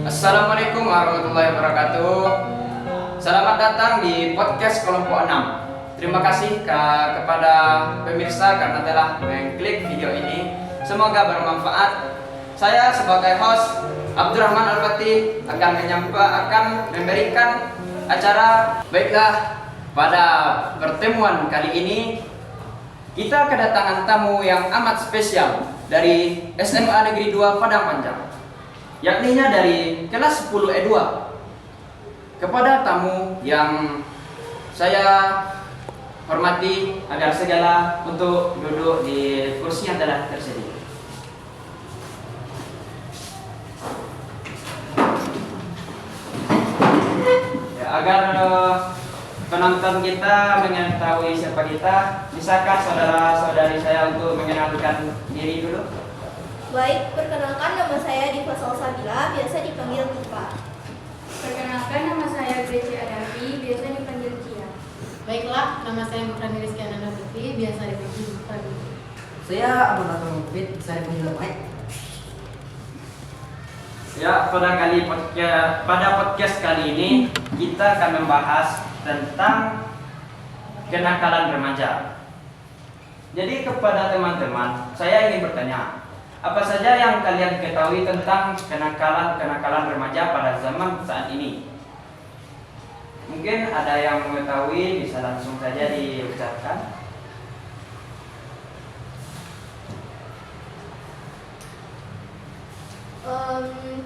Assalamualaikum warahmatullahi wabarakatuh. Selamat datang di podcast kelompok 6. Terima kasih kepada pemirsa karena telah mengklik video ini. Semoga bermanfaat. Saya sebagai host Abdurrahman Al-Fatih akan memberikan acara. Baiklah, pada pertemuan kali ini kita kedatangan tamu yang amat spesial dari SMA Negeri 2 Padang Panjang, yakninya dari kelas 10 E2. Kepada tamu yang saya hormati agar segala untuk duduk di kursi yang telah tersedia. Ya, agar penonton kita mengetahui siapa kita, bisakah saudara-saudari saya untuk mengenalkan diri dulu? Baik, perkenalkan nama saya Diva Salsabila, biasa dipanggil Diva. Perkenalkan, nama saya Greci Adavi, biasa dipanggil Cia. Baiklah, nama saya Bukrani Rizky Ananda Putri, biasa dipanggil Bukrani. Saya Abdul Latif Mufid, saya dipanggil Mike. Ya, pada podcast kali ini kita akan membahas tentang kenakalan remaja. Jadi kepada teman-teman, saya ingin bertanya, apa saja yang kalian ketahui tentang kenakalan remaja pada zaman saat ini? Mungkin ada yang mengetahui, bisa langsung saja diucapkan.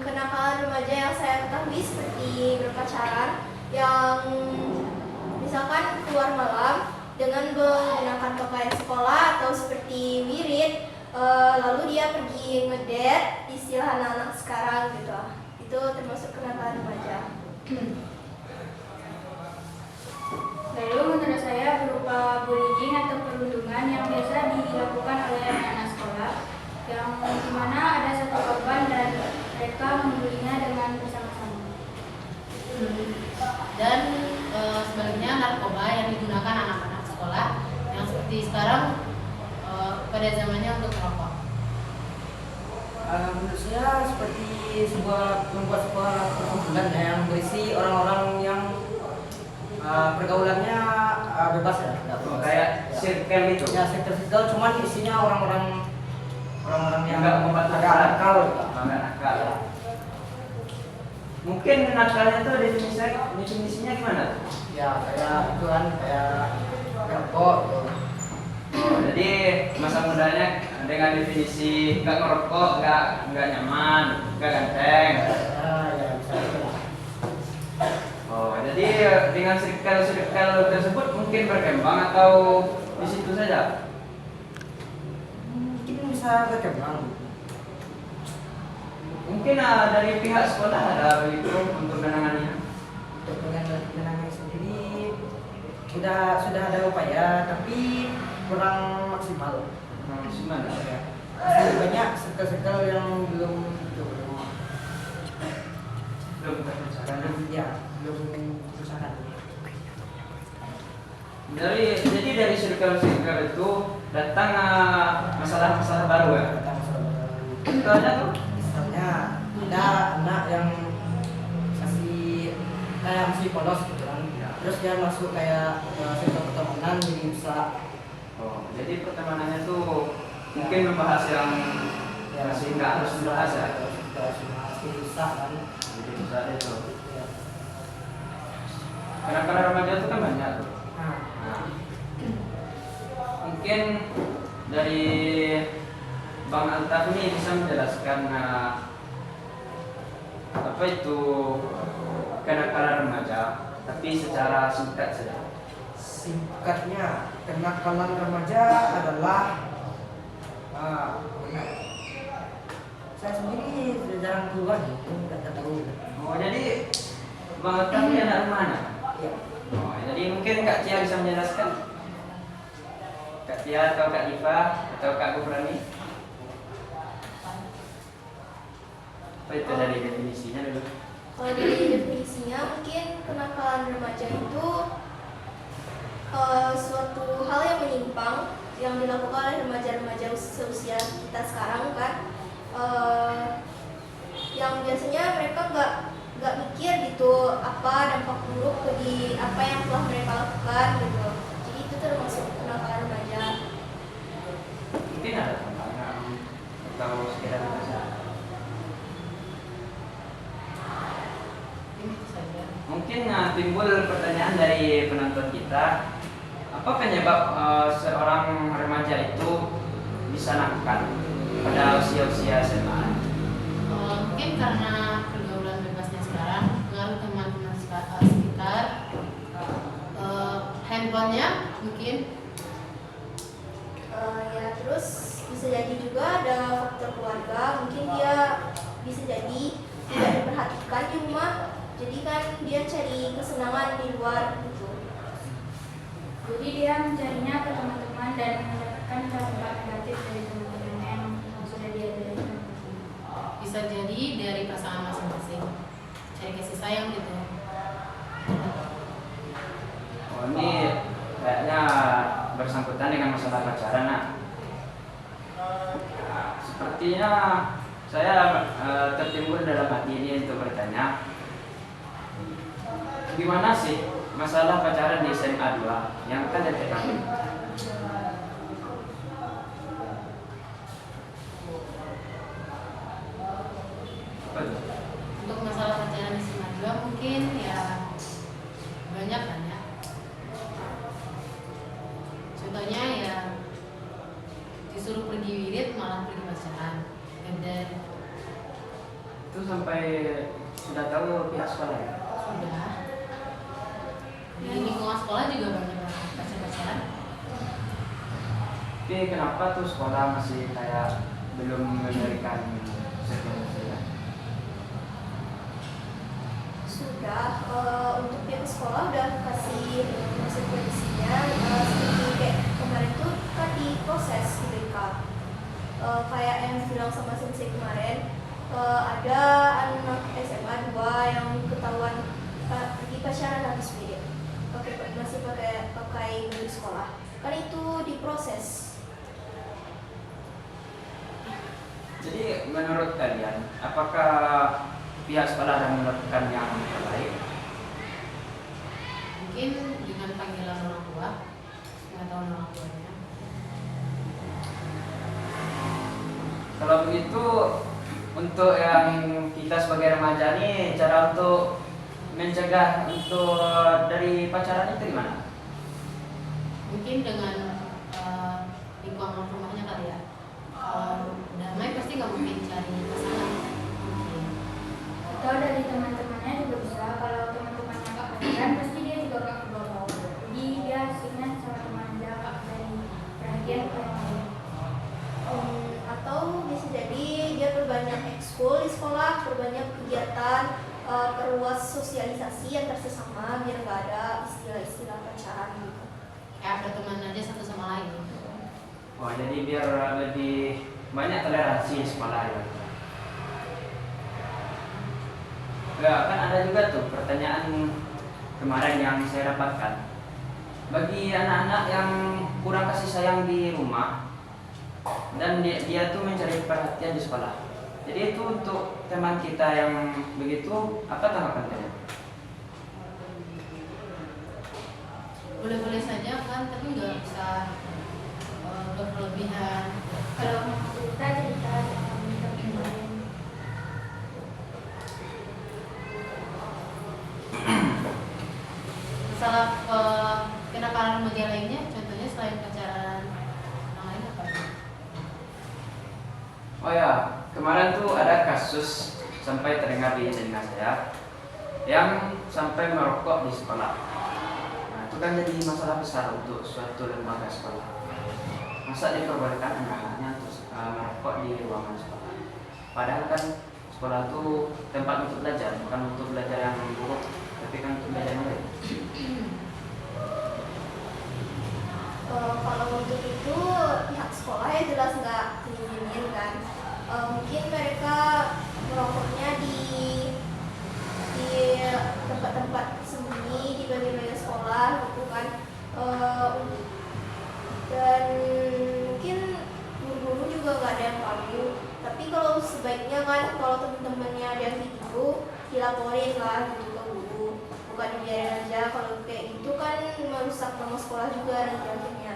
Kenakalan remaja yang saya ketahui seperti berpacaran, yang misalkan keluar malam dengan menggunakan pakaian sekolah atau seperti wirid, lalu dia pergi ngedate, istilah anak-anak sekarang gitu. Itu termasuk kenakalan remaja. Lalu menurut saya berupa bullying atau perundungan yang biasa dilakukan oleh anak-anak sekolah, yang dimana ada satu korban dan mereka membulinya dengan bersama-sama. Dan sebaliknya narkoba yang digunakan anak-anak sekolah yang seperti sekarang pada zamannya untuk merokok. Menurut saya seperti membuat sebuah perkumpulan yang berisi orang-orang yang pergaulannya bebas ya. Kayak circle itu. Ya, circle cuman isinya orang-orang yang Enggak membuat agak nakal. Agak nakal. Mungkin nakalnya itu definisinya gimana? Ya, kayak itu kan kayak rokok gitu. Jadi masa mudanya dengan definisi nggak ngerokok, nggak nyaman, nggak ganteng. Ya bisa itu lah. Oh, jadi dengan circle tersebut mungkin berkembang atau di situ saja? Mungkin bisa berkembang. Mungkin dari pihak sekolah ada begitu untuk menanganinya. Untuk menangani sendiri sudah ada upaya tapi kurang maksimal. Gimana? Masih banyak circle yang belum berusaha. Jadi dari circle itu datang masalah-masalah baru ya. Contohnya tuh? Misalnya ada anak yang masih polos gitu kan. Terus dia masuk kayak sektor pertemanan jadi rusak. Oh, jadi pertemanannya tuh mungkin membahas yang masih nggak harus dibahas ya. Masih rusak kan. Jadi bisa itu. Ya. Kenakalan remaja itu kan banyak tuh. Nah, Nah, mungkin dari Bang Altaf ini bisa menjelaskan apa itu kenakalan remaja, tapi secara singkat saja. singkatnya kenakalan remaja adalah saya sendiri jarang keluar gitu, nggak tahu. Oh, jadi Bang Altaf ini anak mana? Ya. Oh, jadi mungkin Kak Cia bisa menjelaskan. Kak Cia atau Kak Diva atau Kak Gufrani. Apa itu dari definisinya dulu? Kalau dari definisinya, mungkin kenakalan remaja itu suatu hal yang menyimpang yang dilakukan oleh remaja-remaja seusia kita sekarang kan. yang biasanya mereka nggak mikir gitu apa dampak buruk bagi apa yang telah mereka lakukan gitu. Jadi itu termasuk kenakalan remaja. Mungkin ada tambahan atau sekedar saja. Ini saja. Mungkin timbul pertanyaan dari penonton kita, apa penyebab seorang remaja itu bisa nakal pada usia-usia SMA? Mungkin karena pergaulan bebasnya sekarang, pengaruh teman-teman sekitar, handphonenya mungkin. Ya terus bisa jadi juga ada faktor keluarga, mungkin dia bisa jadi tidak diperhatikan di rumah, jadi kan dia cari kesenangan di luar gitu. Jadi dia mencarinya ke teman-teman dan mendapatkan dampak negatif dari teman-teman yang sudah dia dari. Bisa jadi dari pasangan masing-masing, cari kasih sayang gitu. Oh, ini kayaknya bersangkutan dengan masalah pacaran. Nah, sepertinya saya tertimbul dalam hati ini untuk bertanya, gimana sih masalah pacaran di SMA 2 yang kan dari kami? Untuk masalah pacaran di SMA 2 mungkin ya banyak kan ya. Contohnya ya disuruh pergi wirid malah pergi pacaran. Dan Itu sampai sudah tahu pihak sekolah ya? sudah di lingkungan sekolah juga banyak pacaran. Tapi kenapa tuh sekolah masih kayak belum memberikan sertifikasi ya? Sudah untuk pihak sekolah udah kasih konsekuensinya, seperti kayak kemarin tuh kan diproses di BK. Kayak yang bilang sama sensei kemarin, ada anak SMA 2 yang ketahuan pergi pacaran habis wirid, masih pakai baju sekolah, kan itu diproses. Jadi menurut kalian, apakah pihak sekolah akan melakukan yang terbaik? Mungkin dengan panggilan orang tua, pengetahuan orang tuanya. Kalau begitu, untuk yang kita sebagai remaja nih, cara untuk mencegah untuk dari pacaran itu gimana? Mungkin dengan lingkungan rumahnya kali ya. Damai pasti nggak mungkin cari pasangan. Mungkin. Atau dari teman-temannya juga bisa. Kalau teman-temannya nggak pacaran pasti dia juga nggak kebawa. Jadi dia asiknya sama teman dia nggak dari perhatian ke yang lain. Atau bisa jadi dia perbanyak ekskul di sekolah, perbanyak kegiatan, perluas sosialisasi antar sesama biar nggak ada istilah-istilah pacaran gitu. Kayak berteman aja satu sama lain. Wah, jadi biar lebih banyak toleransi di sekolah ya. Enggak, kan ada juga tuh pertanyaan kemarin yang saya dapatkan. Bagi anak-anak yang kurang kasih sayang di rumah dan dia tuh mencari perhatian di sekolah. Jadi itu untuk teman kita yang begitu, apa tanggapan kalian? Boleh-boleh saja kan, tapi nggak bisa berlebihan. Kalau mau cerita sama teman-teman. Masalah kenakalan remaja lainnya, contohnya selain pacaran yang lain apa? Oh ya, kemarin tuh ada kasus sampai terdengar di telinga saya yang sampai merokok di sekolah. Nah, itu kan jadi masalah besar untuk suatu lembaga sekolah. Masa diperbolehkan anak-anaknya untuk merokok di ruangan sekolah? Padahal kan sekolah itu tempat untuk belajar, bukan untuk belajar yang buruk, tapi kan untuk belajar yang baik. Kalau untuk itu pihak sekolah ya jelas nggak diizinin kan. Mungkin mereka merokoknya di tempat-tempat sembunyi di bagian-bagian sekolah gitu kan. Dan mungkin guru-guru juga nggak ada yang tahu. Tapi kalau sebaiknya kan kalau teman-temannya dilaporin lah gitu ke guru, bukan dibiarin aja. Kalau kayak gitu kan merusak nama sekolah juga nanti akhirnya.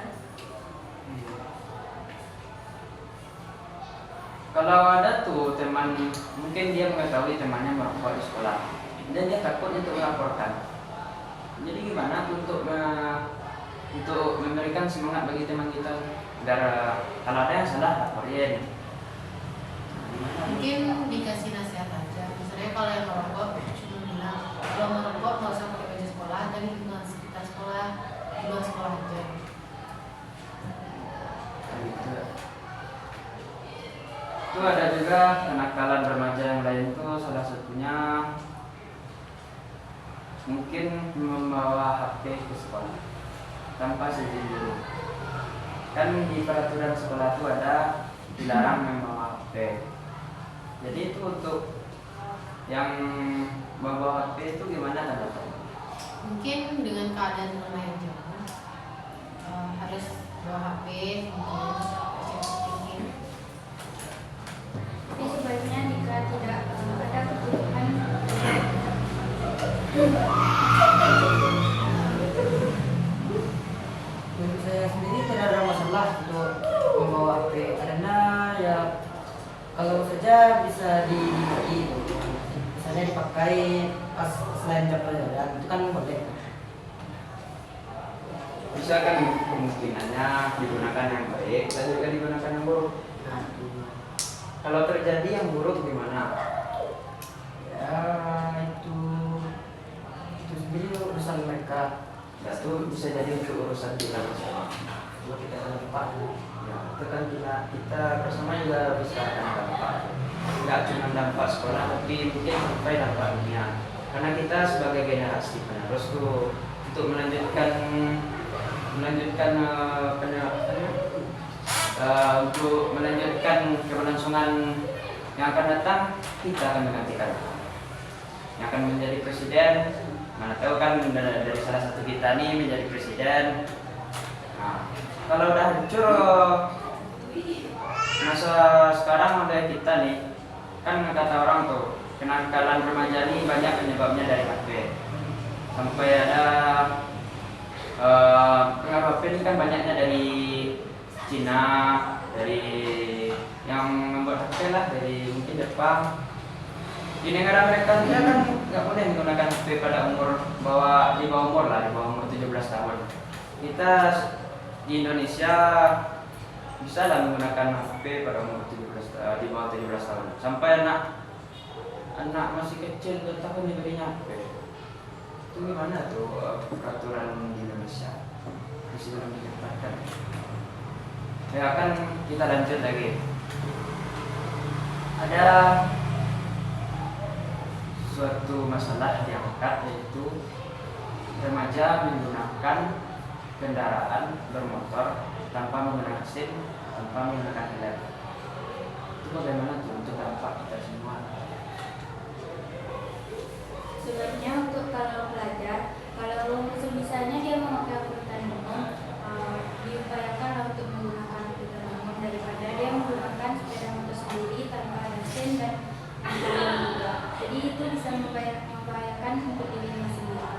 Kalau ada tuh teman, mungkin dia mengetahui temannya merokok di sekolah, dan dia takut untuk melaporkan. Jadi gimana tuh untuk memberikan semangat bagi teman kita agar kalau ada yang salah laporin. Mungkin dikasih nasihat aja. Misalnya kalau yang merokok cuma bilang kalau merokok nggak usah pakai baju sekolah, tapi di lingkungan sekitar sekolah, di luar sekolah aja. Gitu. Itu ada juga kenakalan remaja yang lain tuh, salah satunya mungkin membawa HP ke sekolah tanpa izin guru. Kan di peraturan sekolah itu ada dilarang membawa HP. Jadi itu untuk yang membawa HP itu gimana tanggapannya? Mungkin dengan keadaan rumah yang jauh harus bawa HP untuk cek-cekin. Tapi sebaiknya jika tidak ada kebutuhan Menurut saya sendiri tidak ada masalah untuk membawa HP karena ya kalau saja bisa misalnya dipakai pas selain jam pelajaran itu kan boleh. Bisa kan kemungkinannya digunakan yang baik dan juga digunakan yang buruk. Nah, Kalau terjadi yang buruk gimana? ya itu sendiri urusan mereka. Ya itu bisa jadi untuk urusan kita bersama. Kalau kita lupa, Ya, itu kan kita bersama juga bisa akan dampak. Tidak cuma dampak sekolah, tapi mungkin sampai dampak dunia. Karena kita sebagai generasi penerus tuh untuk melanjutkan untuk melanjutkan keberlangsungan yang akan datang, kita akan menggantikan yang akan menjadi presiden. Mana tahu kan dari salah satu kita nih menjadi presiden. Nah, kalau udah hancur masa sekarang udah kita nih, kan kata orang tuh kenakalan remaja nih banyak penyebabnya dari HP. Sampai ada pengaruh HP ini kan banyaknya dari Cina, dari yang membuat HP lah, dari mungkin Jepang. Di negara mereka saja kan nggak boleh menggunakan HP pada di bawah umur 17 tahun. Kita di Indonesia bisa lah menggunakan HP pada umur di bawah 17 tahun. Sampai anak masih kecil tetap diberinya HP. Itu gimana tuh peraturan di Indonesia? Masih belum diketatkan. Ya kan kita lanjut lagi. Ada suatu masalah diangkat, yaitu remaja menggunakan kendaraan bermotor tanpa menggunakan SIM, tanpa menggunakan helm. Itu bagaimana tuh untuk dampak kita semua? sebenarnya untuk kalau pelajar, kalau sebisanya dia memakai angkutan umum, diupayakan untuk menggunakan angkutan umum daripada dia menggunakan sepeda motor sendiri tanpa ada SIM dan juga. Jadi itu bisa membahayakan untuk dirinya sendiri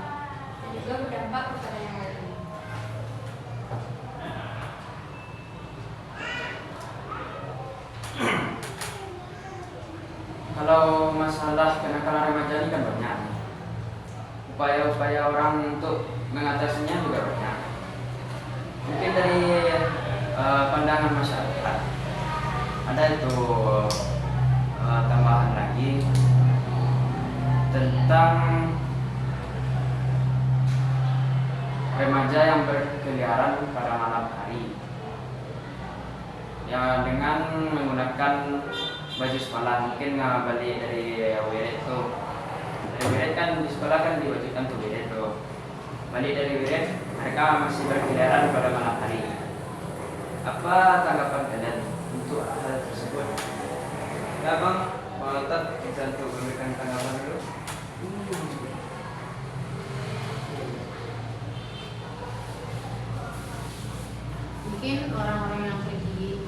dan juga berdampak kepada yang lain. Kalau masalah kenakalan remaja ini kan banyak. Upaya-upaya orang untuk mengatasinya juga banyak. Mungkin dari pandangan masyarakat ada itu tambahan lagi tentang remaja yang berkeliaran pada malam hari, ya dengan menggunakan baju sekolah. Mungkin balik dari wirid tuh, dari wirid kan di sekolah kan diwajibkan tuh wirid tuh. Balik dari wirid mereka masih berkeliaran pada malam hari. Apa tanggapan kalian untuk hal tersebut? Ya bang, mau tetap bisa untuk memberikan tanggapan dulu. Mungkin orang-orang yang pergi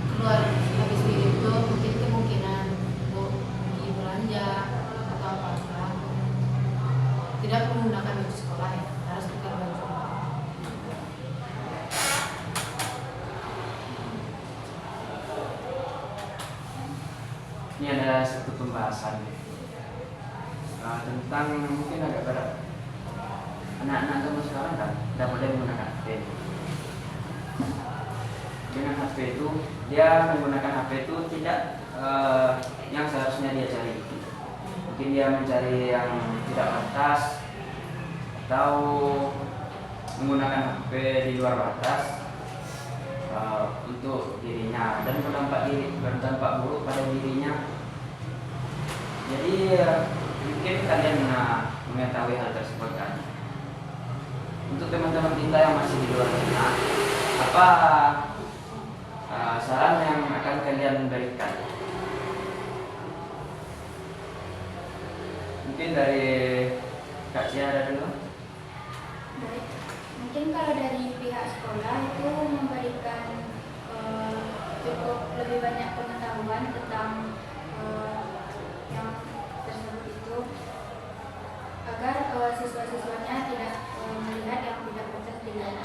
keluar habis wirid itu mungkin kemungkinan baju sekolah ya, harus tukar baju. Ini ada satu pembahasan tentang mungkin agak berat. Anak-anak zaman sekarang kan tidak boleh menggunakan HP. Dengan HP itu dia menggunakan HP itu tidak yang seharusnya dia cari. Mungkin dia mencari yang tidak pantas atau menggunakan HP di luar batas untuk dirinya dan berdampak buruk pada dirinya. Jadi mungkin kalian mengetahui hal tersebut kan. Untuk teman-teman kita yang masih di luar sana, apa saran yang akan kalian berikan? Mungkin dari Kak Cia ada dulu. Baik. Mungkin kalau dari pihak sekolah itu memberikan cukup lebih banyak pengetahuan tentang yang tersebut itu agar siswa-siswanya tidak melihat yang tidak pantas dilihat.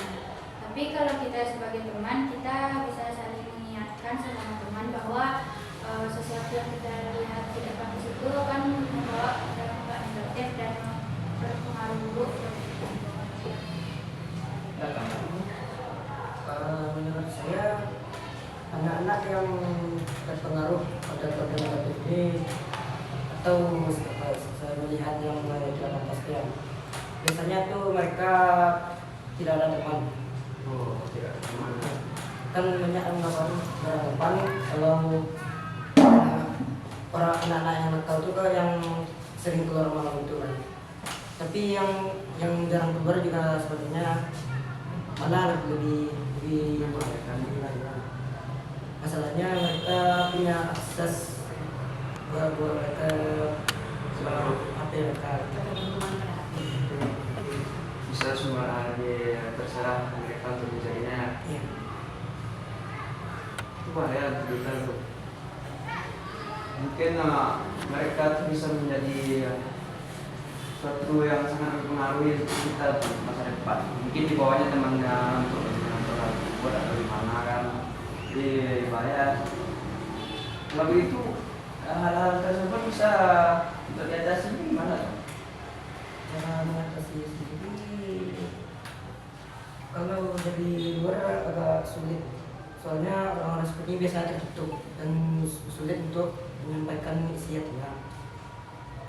Tapi kalau kita sebagai teman, kita bisa saling mengingatkan sesama teman bahwa sesuatu yang kita lihat tidak pantas itu akan membawa dampak negatif dan berpengaruh buruk. Menurut saya anak-anak yang terpengaruh pada konten negatif ini atau saya melihat yang tidak pantas biasanya tuh mereka tidak ada teman. Oh, tidak ada teman. Kan banyak yang beranggapan kalau orang anak-anak yang nakal itu kan yang sering keluar malam itu kan. Tapi yang jarang keluar juga sebenarnya malah lebih masalahnya mereka punya akses buat mereka selalu HP mereka. Bisa semua terserah mereka untuk mencarinya. Iya. Itu bahaya untuk kita tuh. Mungkin mereka tuh bisa menjadi suatu yang sangat mempengaruhi kita di masa depan. Mungkin di bawahnya temannya untuk buat atau gimana kan. Jadi bahaya. Kalau begitu hal-hal tersebut bisa untuk diatasi gimana? Cara mengatasi sendiri kalau dari luar agak sulit, soalnya orang-orang seperti ini biasanya tertutup dan sulit untuk menyampaikan isi hatinya.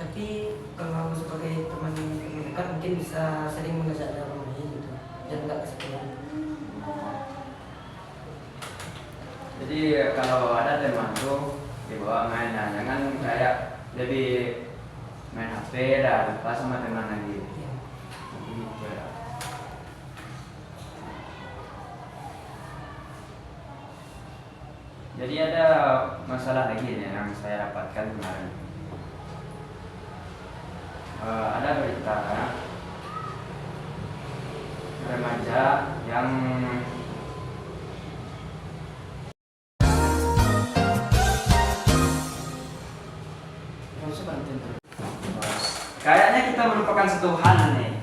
Tapi kalau sebagai teman dekat mungkin bisa sering mengajak orang lain gitu dan nggak kesepian. Jadi kalau ada teman tuh dibawa main, jangan kayak lebih main HP dah lupa sama teman lagi. Iya. Gitu ya. Jadi ada masalah lagi nih yang saya dapatkan kemarin. Ada berita remaja yang kayaknya kita melupakan satu hal nih.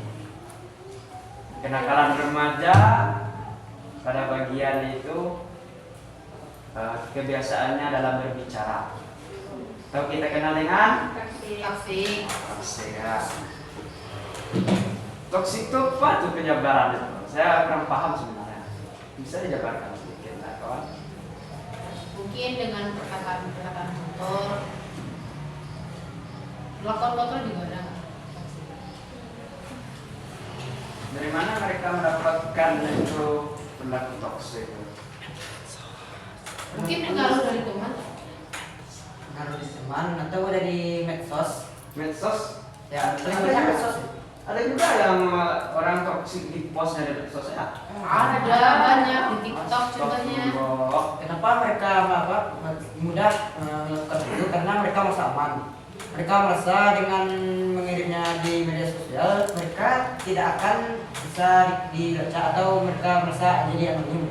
Kenakalan remaja pada bagian itu kebiasaannya dalam berbicara. Atau kita kenal dengan Toksik. toksik ya. Toksik itu apa tuh penyebaran itu? Saya kurang paham sebenarnya. Bisa dijabarkan sedikit lah kawan? Mungkin dengan perkataan-perkataan kotor. Kotor juga ada. Dari mana mereka mendapatkan itu perilaku toksik? Mungkin kalau dari teman. Kalau di teman atau dari medsos, Medsos? ya paling banyak medsos. Ada juga yang orang toksik di post dari medsos ya? Ada banyak di TikTok contohnya. Kenapa mereka mudah melakukan itu? Karena mereka merasa aman. Mereka merasa dengan mengirimnya di media sosial, mereka tidak akan bisa dibaca atau mereka merasa jadi anonim.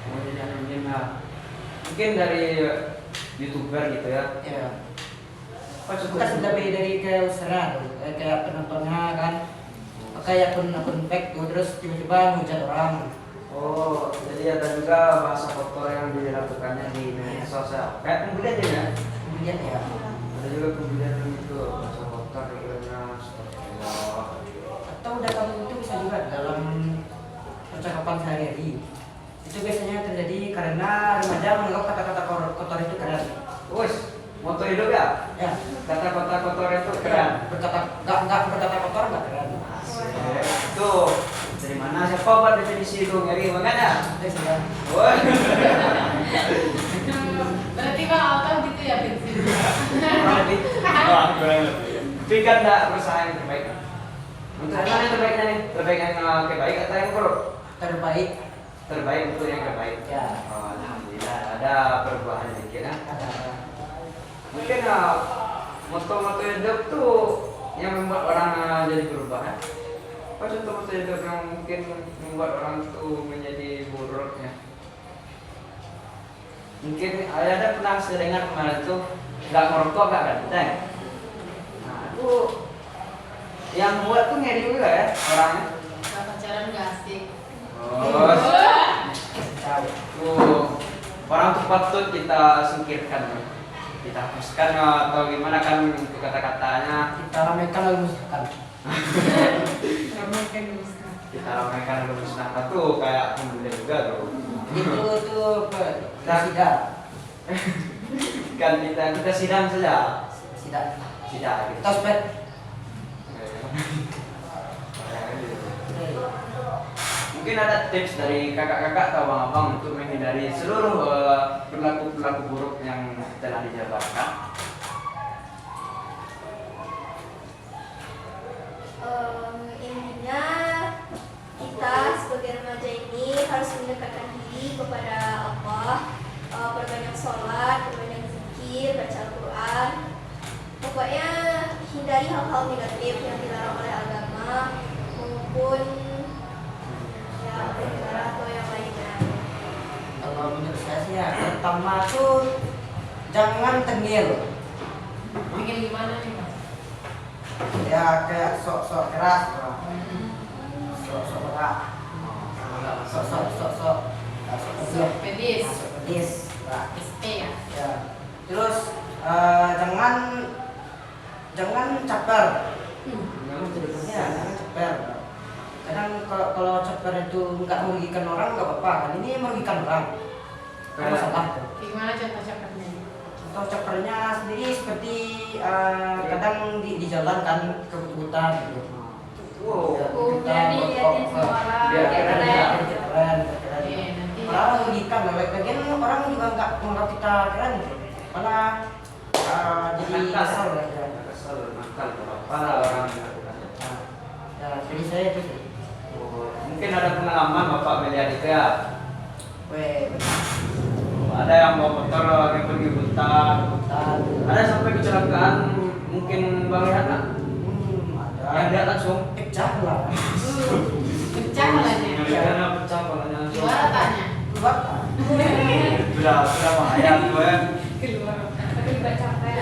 Oh, jadi anonim ya. Mungkin dari YouTuber gitu ya? Ya. Oh, cukup. Kita sudah lebih dari kayak usaha, kayak penontonnya kan. pakai akun fake tuh, terus tiba-tiba ngehujat orang. Oh, jadi ada juga bahasa kotor yang dilakukannya di media sosial. Kayak pembulian juga. Kemudian ya, Ada juga pembulian itu bahasa kotor karena atau data itu bisa juga dalam percakapan sehari-hari. Itu biasanya terjadi karena remaja menganggap kata-kata kotor itu keren. Wes, moto hidup ya? Ya, Kata-kata kotor itu keren. nggak berkata kotor nggak keren. Itu dari mana siapa buat definisi itu ngeri makanya? Itu sudah. Woi. Berarti Bang Alta gitu ya bensin. Kurang lebih. Wah, kurang lebih. Tapi kan enggak berusaha yang terbaik. Untuk mana yang terbaiknya nih? Terbaik yang terbaik atau yang buruk? Terbaik. Terbaik untuk yang terbaik. Ya. Oh, alhamdulillah ada perubahan dikit kan? Ada. Mungkin moto-moto hidup tuh yang membuat orang jadi berubah kan? Apa contoh moto hidup yang mungkin membuat orang tuh menjadi buruk ya? Mungkin ada pernah saya dengar kemarin tuh nggak ngerokok nggak ganteng. Nah itu yang buat tuh ngeri juga ya orangnya. Nggak pacaran nggak asik. Oh, tuh orang tuh patut kita singkirkan, kita hapuskan atau gimana kan itu kata-katanya. Kita ramaikan lalu musnahkan. Ramaikan bisa. Kita ramaikan lalu musnahkan tuh kayak pembulian juga tuh. Itu tidak Kan kita sidang saja. tidak Sidang gitu. tospet. Mungkin ada tips dari kakak-kakak atau abang-abang untuk menghindari seluruh perilaku-perilaku buruk yang telah dijabarkan. Intinya kita sebagai remaja ini harus mendekatkan diri kepada Allah, perbanyak sholat, perbanyak zikir, baca Al-Quran. Pokoknya hindari hal-hal negatif yang dilarang oleh agama maupun ya negara atau yang lainnya. Kalau menurut saya sih ya, pertama tuh jangan tengil. Bikin gimana nih Mas? Ya kayak sok-sok keras, sok-sok berat, sok Pedis. pedis. Nah, SP ya. ya. Terus jangan caper. Ya, jangan caper. Kadang kalau caper itu nggak merugikan orang nggak apa-apa. Kan ini merugikan orang. Nggak masalah tuh. Gimana contoh cakapnya? Contoh capernya sendiri seperti kadang di jalan kan kebut-kebutan gitu. Wow. Ya, Oh, kita jadi liatin semua orang, Biar kayak keren, keren. keren. Oke, nanti Malah merugikan, lagian orang juga nggak menganggap kita keren, malah jadi kesal ya. Kesel, nakal, apa orang melakukannya. Nah, ya, jadi saya itu sih. Oh, mungkin ada pengalaman bapak melihat itu ya. Weh, Ada yang bawa motor lagi pergi hutan. bentar. Ada sampai kecelakaan mungkin bang lihat nggak? Ada. Yang dia langsung Pecah lah. pecah malahnya. karena pecah palanya langsung. Gimana tanya? Keluar. Sudah bahaya tuh ya. Keluar. Tapi juga capek.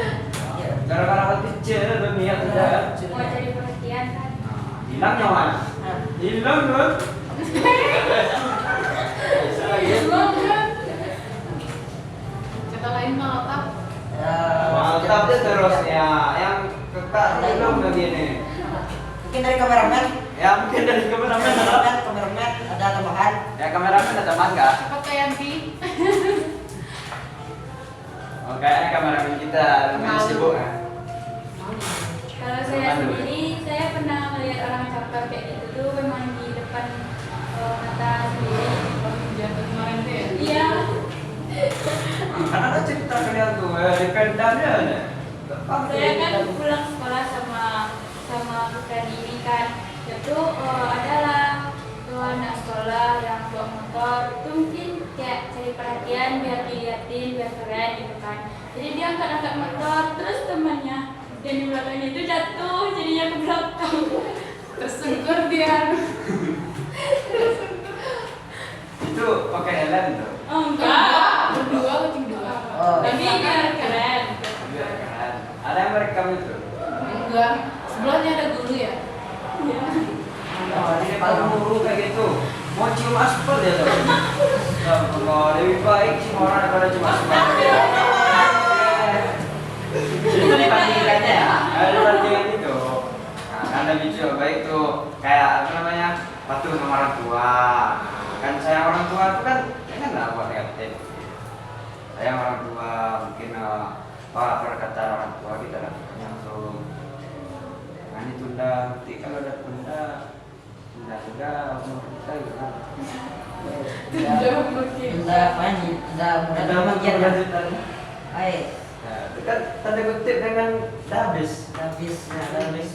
Ya. Gara-gara hati kecil berniat aja. Mau cari perhatian kan? Hilang nyawa. Hilang kan? Contoh lain Bang Alta. Ya. Mantap deh terus ya. Yang kakak hilang begini. Mungkin dari kameramen. Ya mungkin dari kameramen ada. Kameramen ada tambahan. Ya kameramen ada teman nggak? Cepat kayak Yanti. Oh kayaknya kameramen kita lumayan Malu. sibuk ya. Kalau saya sendiri, saya pernah melihat orang caper kayak gitu tuh memang di depan mata sendiri. Jatuh kemarin tuh ya. Iya. Kan ada cerita kalian tuh di pendamnya ada. Saya kan pulang sekolah sama bukan ini kan. Itu adalah anak sekolah yang bawa motor. Itu mungkin kayak cari perhatian biar diliatin biar keren gitu kan. Jadi dia angkat-angkat motor terus temannya yang di belakangnya itu jatuh jadinya ke belakang. Tersungkur dia. Itu pakai helm tuh. Oh enggak. Berdua kucing dua. Oh. Tapi biar keren. Biar keren. Ada yang merekam itu. Enggak. Sebelahnya ada guru ya. Iya. cuma aspal ya tuh. Kalau lebih baik sih orang daripada cuma aspal. Itu dibandingkannya ya. Dibandingkan itu. Nah, kan lebih baik tuh kayak apa namanya patuh sama orang tua. Kan sayang orang tua itu kan nggak buat negatif. Sayang orang tua mungkin perkataan orang tua kita lakukan yang tuh. Nah ini tunda, nanti kalau ada tunda umur kita gitu. Tunda apa nih? Tunda Ada umur bagian kelanjutan. Hai, Nah, itu kan tanda kutip dengan dah habis. habis. Dah habis.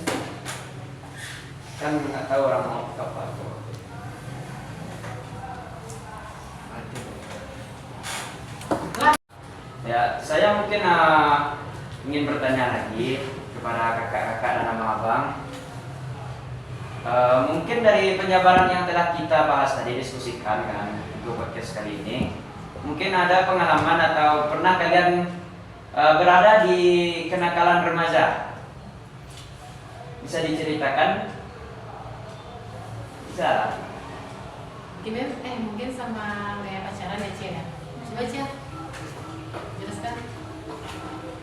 Kan nggak tahu orang mau apa tuh. Ya, saya mungkin ingin bertanya lagi kepada kakak-kakak dan abang-abang. Mungkin dari penjabaran yang telah kita bahas tadi, diskusikan kan untuk podcast kali ini, mungkin ada pengalaman atau pernah kalian berada di kenakalan remaja? Bisa diceritakan? Bisa. Mungkin sama kayak pacaran ya Cia ya. Coba Cia, jelaskan.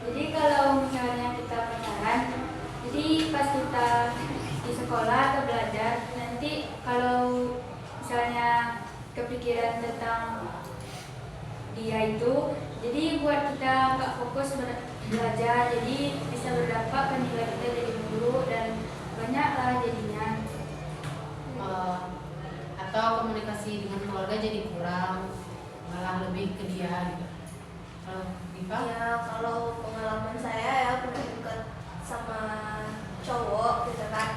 Jadi kalau misalnya kita pacaran, jadi pas kita di sekolah atau belajar, nanti kalau misalnya kepikiran tentang dia itu, jadi buat kita nggak fokus belajar, jadi bisa berdampak ke nilai kita jadi buruk dan banyak lah jadinya. Atau komunikasi dengan keluarga jadi kurang, malah lebih ke dia gitu. Kalau Diva? Ya kalau pengalaman saya ya pernah dekat sama cowok gitu kan.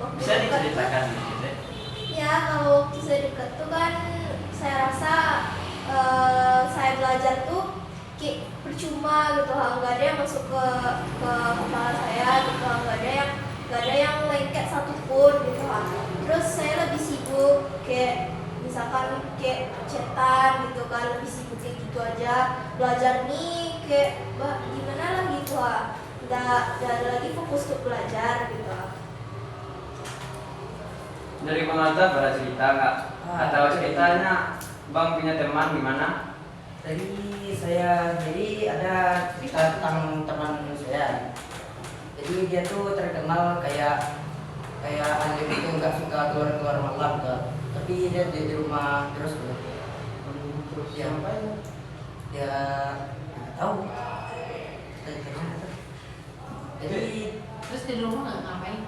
Waktu Bisa dekat tuh- diceritakan gitu. Ya kalau waktu saya dekat tuh kan saya rasa saya belajar tuh kayak percuma gitu, nggak ada yang masuk ke kepala saya gitu, nggak ada yang lengket satupun gitu. Terus saya lebih sibuk kayak misalkan kayak cetan gitu kan, lebih sibuk kayak gitu aja. Belajar nih kayak gimana lah gitu nggak ada lagi fokus untuk belajar gitu. Dari Bang Alta pada cerita nggak? Atau ceritanya Bang punya teman gimana? Jadi ada cerita tentang teman saya. Jadi dia tuh terkenal kayak Alif itu nggak suka keluar malam tuh. Tapi dia di rumah terus tuh. Terus Ya. ngapain? Dia nggak tahu. Jadi Terus di rumah nggak ngapain?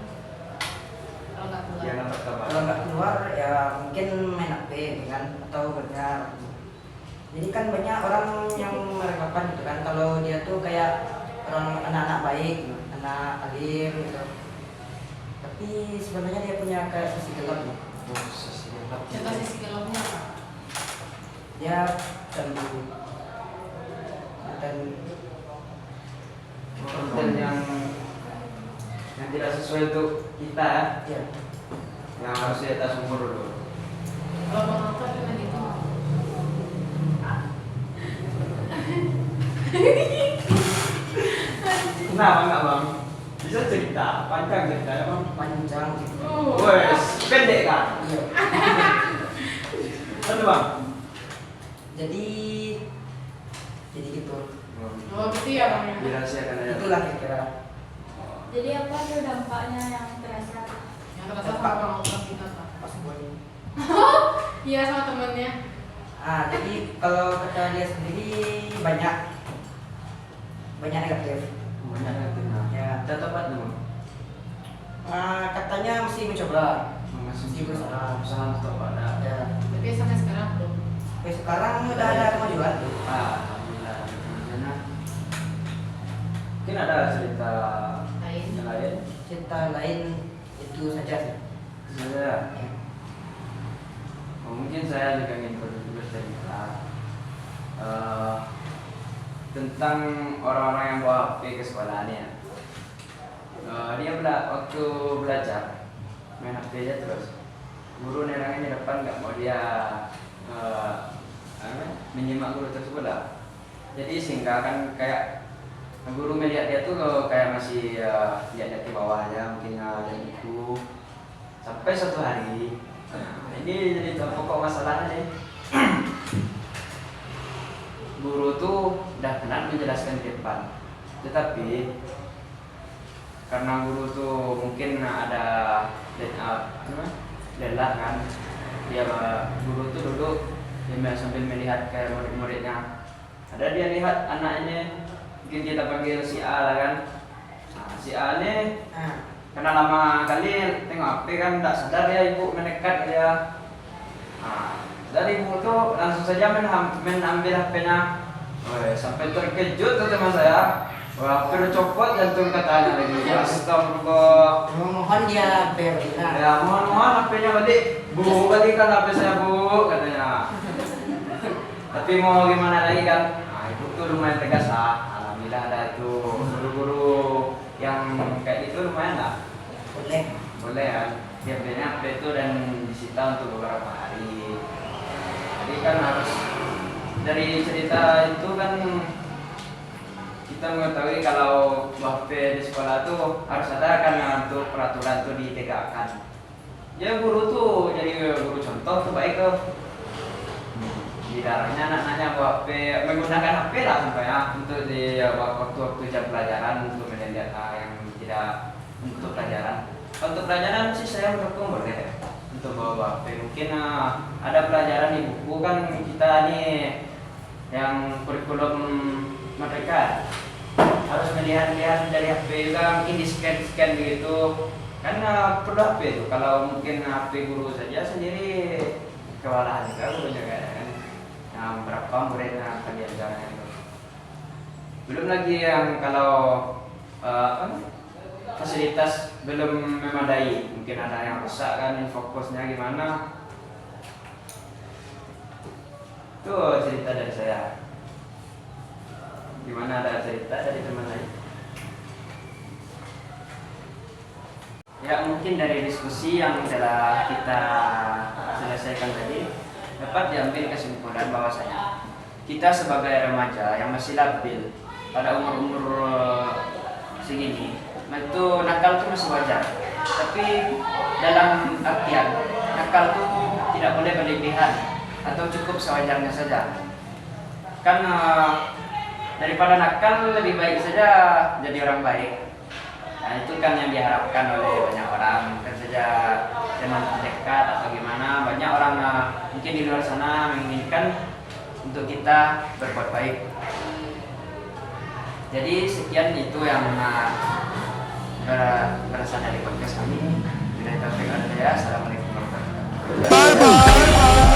Kalau nggak keluar? Dia nggak kabar. kalau nggak keluar ya mungkin main HP kan atau berenang. Jadi kan banyak orang yang beranggapan gitu kan kalau dia tuh kayak orang anak-anak baik, anak alim gitu. Tapi sebenarnya dia punya kayak sisi gelap nih. Contoh sisi gelapnya apa? Dia cemburu dan Konten yang tidak sesuai untuk kita ya yang harus di atas umur dulu. Kalau Bang Alta gimana gitu? Kenapa nggak Bang? Bisa cerita, panjang ceritanya Bang. panjang gitu. Wes, pendek kan? Iya. Betul Bang? Jadi gitu. Oh gitu ya Bang ya? Dirahasiakan aja. Itulah kira-kira. Jadi apa tuh dampaknya yang terasa? Yang terasa sama Bang Alta gitu apa? Pas boy. Iya sama temennya. Jadi kalau kata dia sendiri banyak negatif. Banyak yang Ya. tetap ada Bang. Katanya mesti mencoba. Masih berusaha tetap ada. Ya. Tapi sampai sekarang belum. Sampai sekarang udah ada kemajuan tuh. Alhamdulillah. Karena mungkin ada cerita Lain. yang lain. Cerita lain itu saja sih. Saya, mungkin saya juga ingin bercerita tentang orang-orang yang bawa HP ke sekolahannya. Dia waktu belajar main HP aja terus. Guru nerangin di depan nggak mau dia menyimak guru tersebut lah. Jadi sehingga kan kayak guru melihat dia tuh kayak masih lihat dari bawah aja, mungkin ada buku. Sampai suatu hari Ini jadi pokok masalahnya nih. Guru tuh udah benar menjelaskan di depan, tetapi karena guru tuh mungkin ada lelah kan, dia guru tuh duduk dia sambil melihat kayak murid-muridnya. Ada dia lihat anak ini, mungkin kita panggil si A lah kan. Nah, si A ini karena lama kali tengok HP kan, tak sadar dia ibu menekat dia. Nah, dari ibu tuh langsung saja mengambil HP-nya. Sampai terkejut tuh teman saya. Wah, HP copot jantung katanya lagi. Astagfirullah. Mohon dia beri. Ya, mohon HP-nya balik. Bu, balikan HP saya, Bu, katanya. Tapi mau gimana lagi kan? Nah, ibu tuh lumayan tegas lah. Alhamdulillah ada itu guru-guru yang kayak gitu lumayan lah. Boleh kan? Dia belinya HP itu dan disita untuk beberapa hari. Jadi kan harus dari cerita itu kan kita mengetahui kalau HP di sekolah tuh harus ada kan untuk peraturan tuh ditegakkan. Ya guru tuh jadi guru contoh tuh baik tuh. Di dalamnya anak-anaknya bawa HP, menggunakan HP lah sampai ya untuk di waktu-waktu jam pelajaran untuk melihat yang tidak untuk pelajaran. Untuk pelajaran sih saya mendukung boleh untuk bawa HP. Mungkin ada pelajaran di buku kan kita nih yang kurikulum merdeka harus melihat-lihat dari HP juga, mungkin di scan begitu kan perlu HP itu. Kalau mungkin HP guru saja sendiri kewalahan juga gurunya kan. Yang berapa murid yang akan diajarkan itu. Belum lagi yang kalau fasilitas belum memadai, mungkin ada yang rusak kan, fokusnya gimana. Itu cerita dari saya. Gimana, ada cerita dari teman lain? Ya, mungkin dari diskusi yang telah kita selesaikan tadi dapat diambil kesimpulan bahwasanya kita sebagai remaja yang masih labil pada umur-umur segini, itu nakal itu masih wajar. Tapi dalam artian nakal itu tidak boleh berlebihan atau cukup sewajarnya saja. Kan daripada nakal lebih baik saja jadi orang baik. Nah, itu kan yang diharapkan oleh banyak orang. Bukan saja teman dekat atau gimana. Banyak orang mungkin di luar sana menginginkan untuk kita berbuat baik. Jadi sekian itu yang berasal dari podcast kami. Bila taufik hidayah. Assalamualaikum warahmatullahi wabarakatuh. Bye bye.